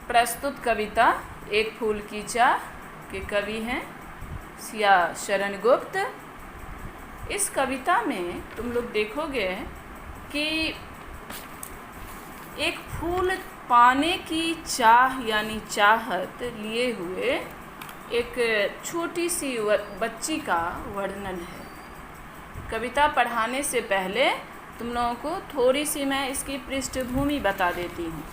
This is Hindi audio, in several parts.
प्रस्तुत कविता एक फूल की चाह के कवि हैं सिया शरण गुप्त। इस कविता में तुम लोग देखोगे कि एक फूल पाने की चाह यानी चाहत लिए हुए एक छोटी सी बच्ची का वर्णन है। कविता पढ़ाने से पहले तुम लोगों को थोड़ी सी मैं इसकी पृष्ठभूमि बता देती हूँ।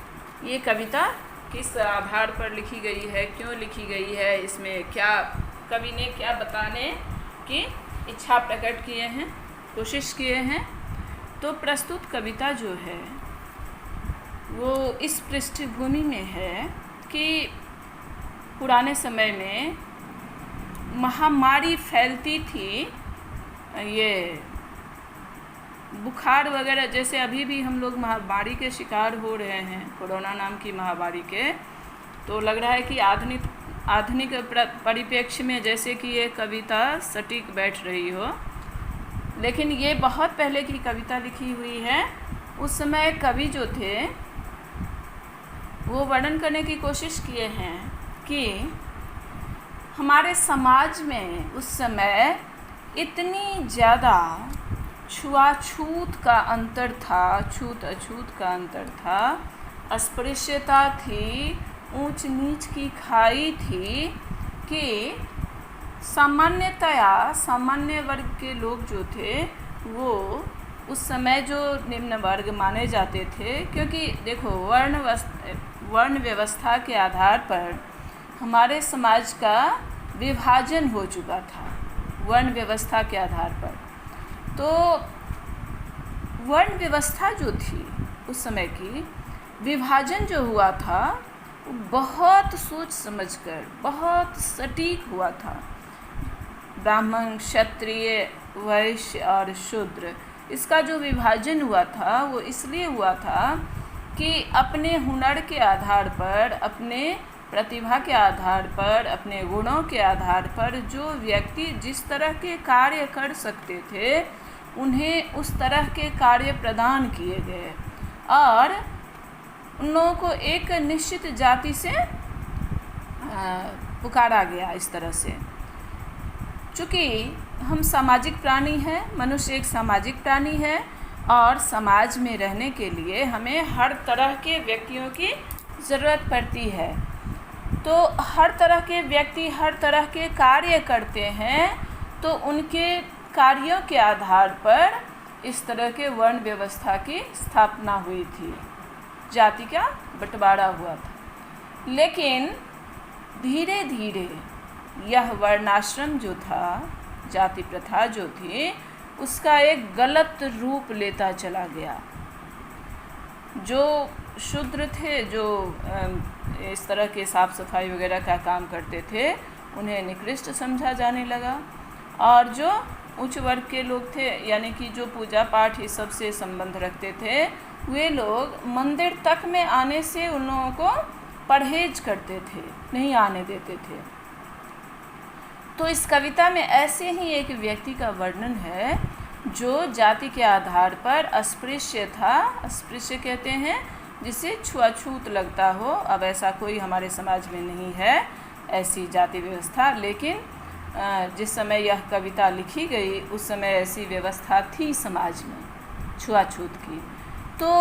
ये कविता किस आधार पर लिखी गई है, क्यों लिखी गई है, इसमें क्या कवि ने क्या बताने की इच्छा प्रकट किए हैं, कोशिश किए हैं। तो प्रस्तुत कविता जो है वो इस पृष्ठभूमि में है कि पुराने समय में महामारी फैलती थी, ये बुखार वगैरह, जैसे अभी भी हम लोग महामारी के शिकार हो रहे हैं, कोरोना नाम की महामारी के। तो लग रहा है कि आधुनिक परिप्रेक्ष्य में जैसे कि ये कविता सटीक बैठ रही हो, लेकिन ये बहुत पहले की कविता लिखी हुई है। उस समय कवि जो थे वो वर्णन करने की कोशिश किए हैं कि हमारे समाज में उस समय इतनी ज़्यादा छुआछूत का अंतर था, छूत अछूत का अंतर था, अस्पृश्यता थी, ऊंच नीच की खाई थी कि सामान्यतया सामान्य वर्ग के लोग जो थे वो उस समय जो निम्न वर्ग माने जाते थे, क्योंकि देखो वर्ण व्यवस्था के आधार पर हमारे समाज का विभाजन हो चुका था। वर्ण व्यवस्था के आधार पर तो वर्ण व्यवस्था जो थी उस समय की, विभाजन जो हुआ था वो बहुत सोच समझकर बहुत सटीक हुआ था। ब्राह्मण, क्षत्रिय, वैश्य और शूद्र, इसका जो विभाजन हुआ था वो इसलिए हुआ था कि अपने हुनर के आधार पर, अपने प्रतिभा के आधार पर, अपने गुणों के आधार पर जो व्यक्ति जिस तरह के कार्य कर सकते थे उन्हें उस तरह के कार्य प्रदान किए गए और उन लोगों को एक निश्चित जाति से पुकारा गया। इस तरह से, चूँकि हम सामाजिक प्राणी हैं, मनुष्य एक सामाजिक प्राणी है और समाज में रहने के लिए हमें हर तरह के व्यक्तियों की ज़रूरत पड़ती है। तो हर तरह के व्यक्ति हर तरह के कार्य करते हैं, तो उनके कार्यों के आधार पर इस तरह के वर्ण व्यवस्था की स्थापना हुई थी, जाति का बंटवारा हुआ था। लेकिन धीरे धीरे यह वर्णाश्रम जो था, जाति प्रथा जो थी, उसका एक गलत रूप लेता चला गया। जो शूद्र थे, जो इस तरह के साफ़ सफाई वगैरह का काम करते थे, उन्हें निकृष्ट समझा जाने लगा और जो उच्च वर्ग के लोग थे, यानी कि जो पूजा पाठ इस सब से संबंध रखते थे, वे लोग मंदिर तक में आने से उन लोगों को परहेज करते थे, नहीं आने देते थे। तो इस कविता में ऐसे ही एक व्यक्ति का वर्णन है जो जाति के आधार पर अस्पृश्य था। अस्पृश्य कहते हैं जिसे छुआछूत लगता हो। अब ऐसा कोई हमारे समाज में नहीं है, ऐसी जाति व्यवस्था, लेकिन जिस समय यह कविता लिखी गई उस समय ऐसी व्यवस्था थी समाज में छुआछूत की। तो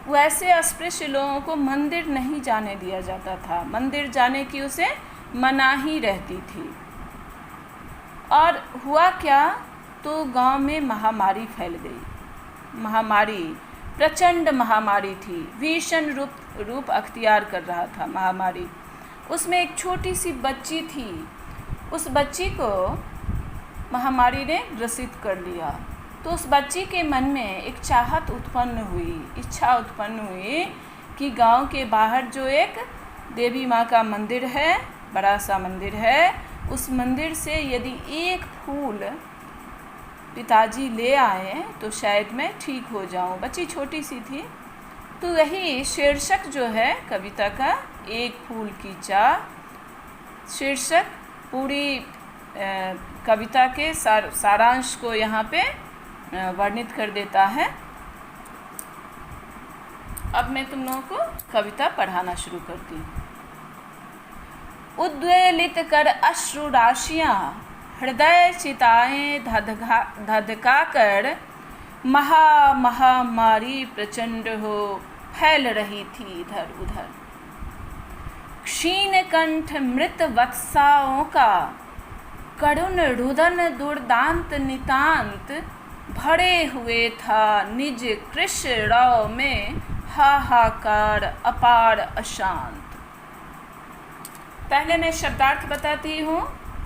वैसे अस्पृश्य लोगों को मंदिर नहीं जाने दिया जाता था, मंदिर जाने की उसे मनाही रहती थी। और हुआ क्या, तो गांव में महामारी फैल गई। महामारी प्रचंड महामारी थी, भीषण रूप अख्तियार कर रहा था महामारी। उसमें एक छोटी सी बच्ची थी, उस बच्ची को महामारी ने ग्रसित कर लिया। तो उस बच्ची के मन में एक चाहत उत्पन्न हुई, इच्छा उत्पन्न हुई कि गांव के बाहर जो एक देवी माँ का मंदिर है, बड़ा सा मंदिर है, उस मंदिर से यदि एक फूल पिताजी ले आए तो शायद मैं ठीक हो जाऊं। बच्ची छोटी सी थी। तो वही शीर्षक जो है कविता का, एक फूल की चाह, शीर्षक पूरी कविता के सारांश को यहाँ पे वर्णित कर देता है। अब मैं तुम लोगों को कविता पढ़ाना शुरू करती हूँ। उद्वेलित कर अश्रु राशियाँ, हृदय चिताएं धधका कर महामारी प्रचंड हो फैल रही थी इधर उधर। क्षीण कंठ मृत वत्साओं का करुण रुदन दुर्दांत नितांत भरे हुए था निज कृश रव में हाहाकार अपार अशांत। पहले मैं शब्दार्थ बताती हूँ,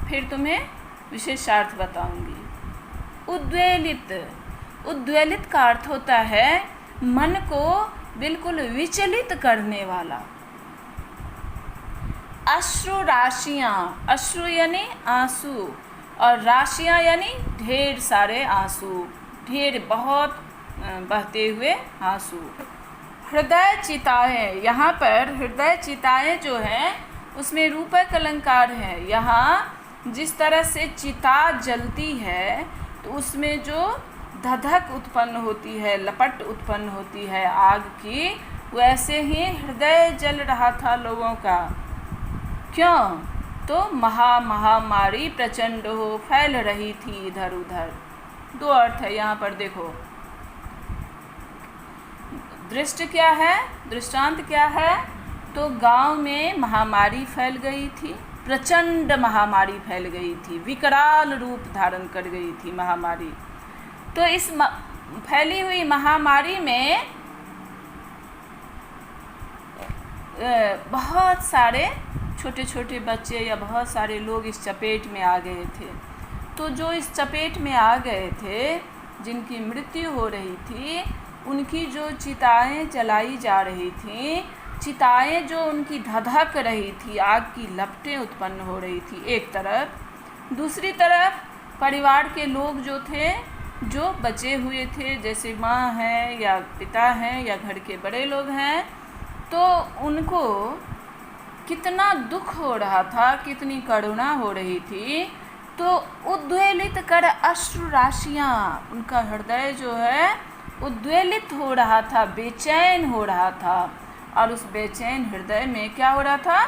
फिर तुम्हें विशेषार्थ बताऊंगी। उद्वेलित का अर्थ होता है मन को बिल्कुल विचलित करने वाला। अश्रु राशियाँ, अश्रु यानी आंसू और राशियाँ यानी ढेर सारे आंसू, ढेर बहुत बहते हुए आंसू। हृदय चिताएं, यहाँ पर हृदय चिताएं जो हैं उसमें रूपक अलंकार है। यहाँ जिस तरह से चिता जलती है तो उसमें जो धधक उत्पन्न होती है, लपट उत्पन्न होती है आग की, वैसे ही हृदय जल रहा था लोगों का। क्यों? तो महामारी प्रचंड हो फैल रही थी इधर उधर। दो अर्थ है यहाँ पर, देखो। दृष्ट क्या है, दृष्टांत क्या है? तो गांव में महामारी फैल गई थी, प्रचंड महामारी फैल गई थी, विकराल रूप धारण कर गई थी महामारी। तो इस फैली हुई महामारी में बहुत सारे छोटे छोटे बच्चे या बहुत सारे लोग इस चपेट में आ गए थे। तो जो इस चपेट में आ गए थे, जिनकी मृत्यु हो रही थी, उनकी जो चिताएं जलाई जा रही थीं, चिताएं जो उनकी धधक रही थी, आग की लपटें उत्पन्न हो रही थी एक तरफ। दूसरी तरफ परिवार के लोग जो थे, जो बचे हुए थे, जैसे माँ हैं या पिता हैं या घर के बड़े लोग हैं, तो उनको कितना दुख हो रहा था, कितनी करुणा हो रही थी। तो उद्वेलित कर अश्रु राशियाँ, उनका हृदय जो है उद्वेलित हो रहा था, बेचैन हो रहा था। और उस बेचैन हृदय में क्या हो रहा था?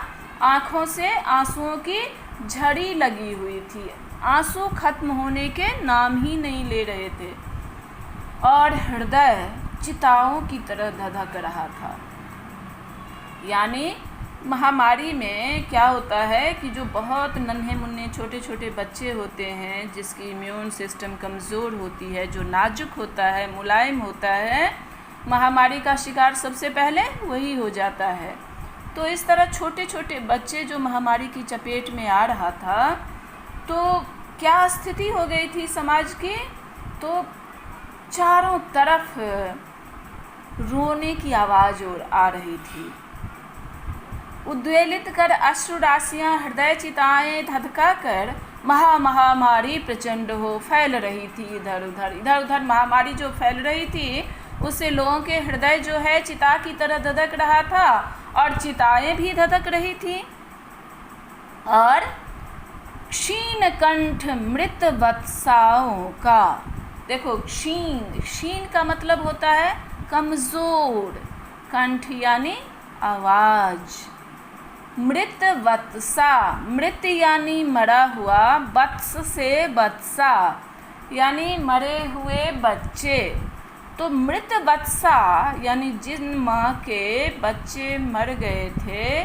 आँखों से आंसुओं की झड़ी लगी हुई थी, आंसू खत्म होने के नाम ही नहीं ले रहे थे और हृदय चिताओं की तरह धधक रहा था। यानी महामारी में क्या होता है कि जो बहुत नन्हे मुन्ने छोटे छोटे बच्चे होते हैं, जिसकी इम्यून सिस्टम कमज़ोर होती है, जो नाजुक होता है, मुलायम होता है, महामारी का शिकार सबसे पहले वही हो जाता है। तो इस तरह छोटे छोटे बच्चे जो महामारी की चपेट में आ रहा था, तो क्या स्थिति हो गई थी समाज की? तो चारों तरफ रोने की आवाज़ आ रही थी। उद्वेलित कर अश्रु राशियाँ, हृदय चिताएं धधका कर महामारी प्रचंड हो फैल रही थी इधर उधर महामारी जो फैल रही थी, उससे लोगों के हृदय जो है चिता की तरह धधक रहा था और चिताएं भी धधक रही थी। और क्षीण कंठ मृत वत्साओं का, देखो क्षीण का मतलब होता है कमज़ोर, कंठ यानी आवाज़। मृत वत्सा, मृत यानी मरा हुआ, वत्स से वत्सा यानी मरे हुए बच्चे। तो मृत वत्सा यानी जिन माँ के बच्चे मर गए थे,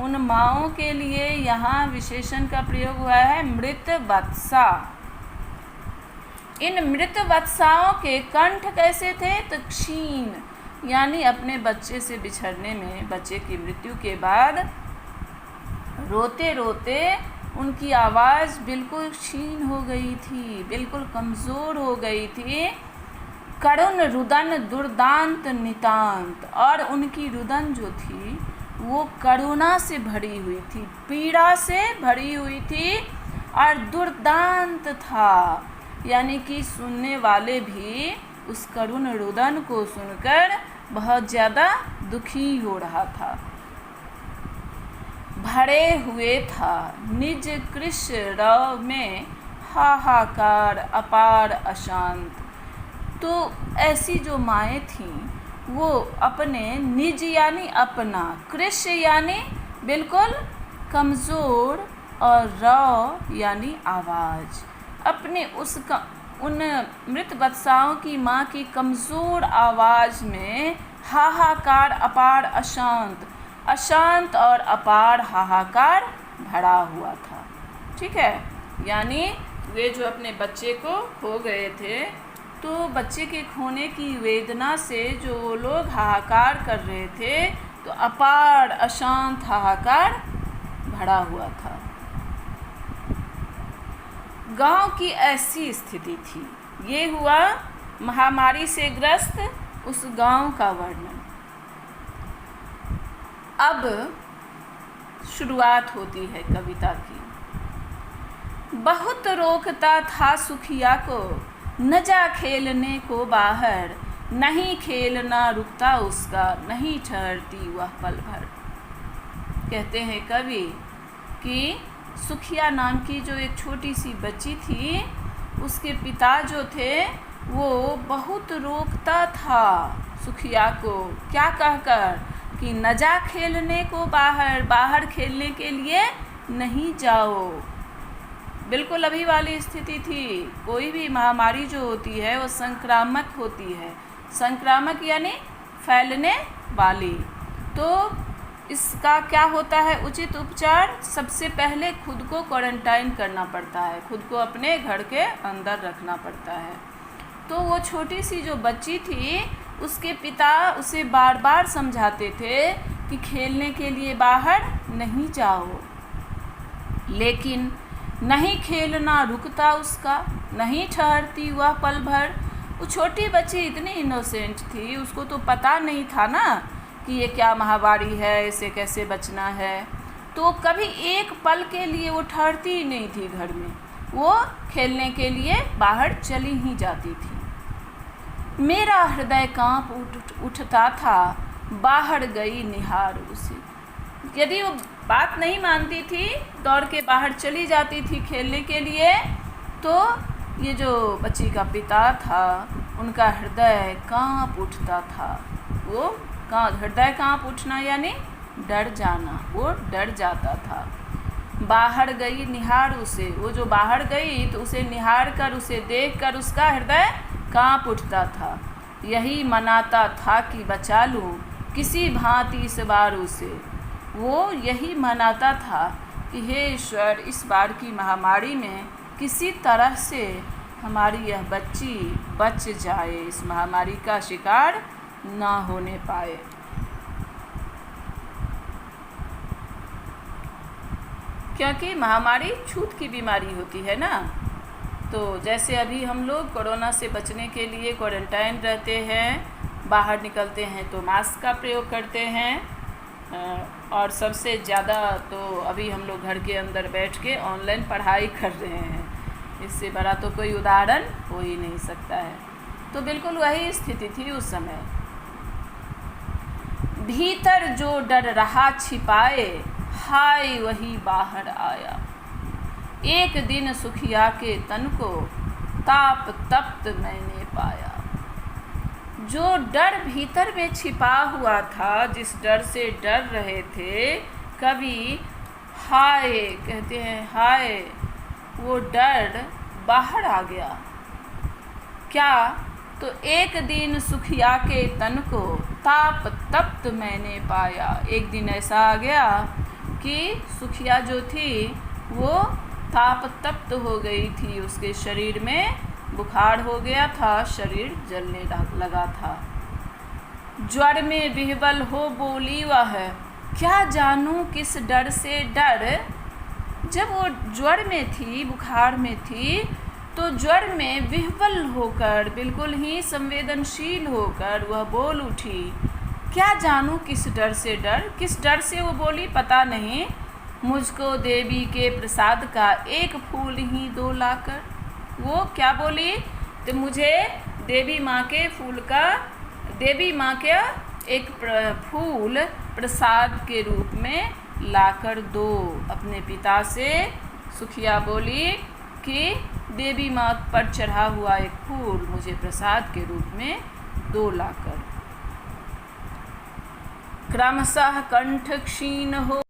उन माँओं के लिए यहाँ विशेषण का प्रयोग हुआ है मृत वत्सा। इन मृत वत्साओं के कंठ कैसे थे? तो क्षीण यानी अपने बच्चे से बिछड़ने में, बच्चे की मृत्यु के बाद रोते रोते उनकी आवाज़ बिल्कुल क्षीण हो गई थी, बिल्कुल कमज़ोर हो गई थी। करुण रुदन दुर्दांत नितांत, और उनकी रुदन जो थी वो करुणा से भरी हुई थी, पीड़ा से भरी हुई थी और दुर्दांत था, यानी कि सुनने वाले भी उस करुण रुदन को सुनकर बहुत ज़्यादा दुखी हो रहा था। भरे हुए था निज कृश रव में हाहाकार अपार अशांत। तो ऐसी जो माएँ थीं वो अपने निज यानी अपना, कृश यानी बिल्कुल कमज़ोर और रौ यानी आवाज़। अपने उन मृत बत्साओं की माँ की कमज़ोर आवाज़ में हाहाकार अपार अशांत और अपार हाहाकार भरा हुआ था। ठीक है, यानी वे जो अपने बच्चे को खो गए थे, तो बच्चे के खोने की वेदना से जो लोग हाहाकार कर रहे थे, तो अपार अशांत हाहाकार भरा हुआ था। गांव की ऐसी स्थिति थी। ये हुआ महामारी से ग्रस्त उस गांव का वर्णन। अब शुरुआत होती है कविता की। बहुत रोकता था सुखिया को, न जा खेलने को बाहर, नहीं खेलना रुकता उसका, नहीं ठहरती वह पल भर। कहते हैं कवि कि सुखिया नाम की जो एक छोटी सी बच्ची थी, उसके पिता जो थे वो बहुत रोकता था सुखिया को, क्या कहकर कि न जा खेलने को बाहर खेलने के लिए नहीं जाओ। बिल्कुल अभी वाली स्थिति थी। कोई भी महामारी जो होती है वो संक्रामक होती है। संक्रामक यानी फैलने वाली। तो इसका क्या होता है उचित उपचार? सबसे पहले खुद को क्वारंटाइन करना पड़ता है, खुद को अपने घर के अंदर रखना पड़ता है। तो वो छोटी सी जो बच्ची थी, उसके पिता उसे बार बार समझाते थे कि खेलने के लिए बाहर नहीं जाओ, लेकिन नहीं खेलना रुकता उसका, नहीं ठहरती वह पल भर। वो छोटी बच्ची इतनी इनोसेंट थी, उसको तो पता नहीं था ना कि ये क्या महामारी है, इसे कैसे बचना है। तो कभी एक पल के लिए वो ठहरती ही नहीं थी घर में, वो खेलने के लिए बाहर चली ही जाती थी। मेरा हृदय कांप उठता था, बाहर गई निहार उसे। यदि वो बात नहीं मानती थी, दौड़ के बाहर चली जाती थी खेलने के लिए, तो ये जो बच्ची का पिता था, उनका हृदय कांप उठता था। वो हृदय कांप उठना यानी डर जाना, वो डर जाता था। बाहर गई निहार उसे, वो जो बाहर गई तो उसे निहार कर, उसे देख कर उसका हृदय कांप उठता था। यही मनाता था कि बचा लूँ किसी भांति इस बार उसे। वो यही मनाता था कि हे ईश्वर, इस बार की महामारी में किसी तरह से हमारी यह बच्ची बच जाए, इस महामारी का शिकार ना होने पाए। क्योंकि महामारी छूत की बीमारी होती है ना। तो जैसे अभी हम लोग कोरोना से बचने के लिए क्वारंटाइन रहते हैं, बाहर निकलते हैं तो मास्क का प्रयोग करते हैं, और सबसे ज़्यादा तो अभी हम लोग घर के अंदर बैठ के ऑनलाइन पढ़ाई कर रहे हैं। इससे बड़ा तो कोई उदाहरण हो ही नहीं सकता है। तो बिल्कुल वही स्थिति थी उस समय। भीतर जो डर रहा छिपाए, हाय वही बाहर आया। एक दिन सुखिया के तन को ताप तप्त मैंने पाया। जो डर भीतर में छिपा हुआ था, जिस डर से डर रहे थे, कभी हाय कहते हैं, हाय वो डर बाहर आ गया। क्या? तो एक दिन सुखिया के तन को ताप तप्त मैंने पाया। एक दिन ऐसा आ गया कि सुखिया जो थी वो ताप तप्त हो गई थी, उसके शरीर में बुखार हो गया था, शरीर जलने लगा था। ज्वर में विह्वल हो बोली वह, क्या जानूं किस डर से डर। जब वो ज्वर में थी, बुखार में थी, तो ज्वर में विह्वल होकर, बिल्कुल ही संवेदनशील होकर वह बोल उठी, क्या जानूं किस डर से डर। किस डर से वो बोली पता नहीं। मुझको देवी के प्रसाद का एक फूल ही दो लाकर। वो क्या बोली? तो मुझे देवी माँ के एक फूल प्रसाद के रूप में लाकर दो। अपने पिता से सुखिया बोली कि देवी माँ पर चढ़ा हुआ एक फूल मुझे प्रसाद के रूप में दो लाकर। क्रमशः कंठ क्षीण हो